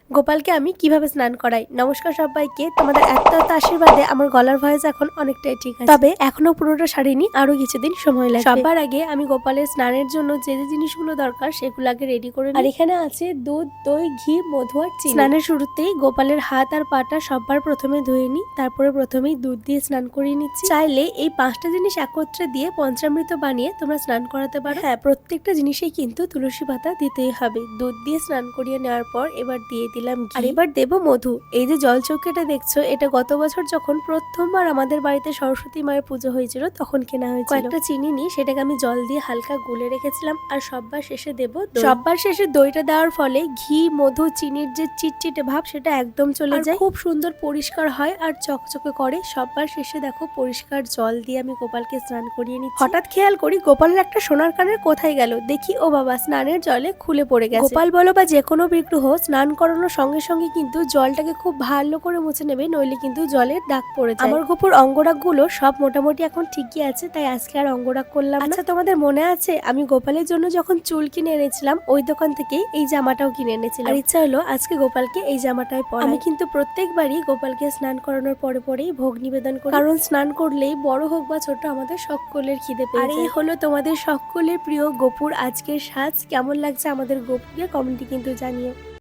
গোপালকে আমি কিভাবে স্নান করাই। নমস্কার সবাইকে, তোমাদের এত আশীর্বাদে আমার গলার ভয়েস এখন অনেকটাই ঠিক আছে, তবে এখনো পুরোটা সারিনি, আরো কিছুদিন সময় লাগবে। সবার আগে আমি গোপালের স্নানের জন্য যে যে জিনিসগুলো দরকার সেগুলো আগে রেডি করে নিই। আর এখানে আছে দুধ, দই, ঘি, মধু আর চিনি। স্নানের শুরুতেই গোপালের হাত আর পাটা সবার প্রথমে ধুয়ে নিই, তারপরে প্রথমেই দুধ দিয়ে স্নান করিয়ে নিচ্ছি। চাইলে এই 5টা জিনিস একত্রে দিয়ে পঞ্চামৃত বানিয়ে তোমরা স্নান করাতে পারো। হ্যাঁ, প্রত্যেকটা জিনিসেই কিন্তু তুলসী পাতা দিতেই হবে। দুধ দিয়ে স্নান করিয়ে নেওয়ার পর এবার দিয়ে দিলাম ঘি, আর এবার দেবো মধু। এই যে জলচৌকিটা দেখছো, এটা গত বছর যখন প্রথমবার আমাদের বাড়িতে সরস্বতী মায়ের পুজো হয়েছিল তখন কেনা হয়েছিল। কয়েকটা চিনি নিয়ে সেটাকে আমি জল দিয়ে হালকা গুলে রেখেছিলাম, আর সববার শেষে দেবো দই। সববার শেষে দইটা দেওয়ার ফলে ঘি, মধু, চিনির যে চিটচিটে ভাব সেটা একদম চলে যায়, খুব সুন্দর পরিষ্কার হয় আর চকচকে করে। সববার শেষে দেখো পরিষ্কার জল দিয়ে আমি গোপালকে স্নান করিয়ে নিচ্ছি। হঠাৎ খেয়াল করি গোপালের একটা সোনার কানের কোথায় গেল, দেখি ও বাবা স্নানের জলে খুলে পড়ে গেছে। গোপাল বলো বা যে কোনো বিগ্রহ স্নান করানোর সঙ্গে সঙ্গে কিন্তু জলটাকে খুব ভালো করে মুছে নেবে, নইলে কিন্তু জলের দাগ পড়ে যায়। আমার গোপুর অঙ্গরাগ গুলো সব মোটামুটি এখন ঠিকই আছে, তাই আজকে আর অঙ্গরাগ করলাম না। আচ্ছা, তোমাদের মনে আছে আমি গোপালের জন্য যখন চুল কিনে এনেছিলাম ওই দোকান থেকে এই জামাটাও কিনে এনেছিলাম, আর ইচ্ছা হলো আজকে গোপালকে এই জামাটাই পরাই। আমি কিন্তু প্রত্যেকবারই গোপালকে স্নান করানোর পরে পরেই ভোগ নিবেদন করি, কারণ স্নান করলেই বড় হোক বা ছোট আমাদের সকলের খিদে পেয়ে যায়। আর এই হলো তোমাদের সকলের প্রিয় গোপুর আজকের সাজ। কেমন লাগছে আমাদের গোপুকে কমেন্টে কিন্তু জানিও।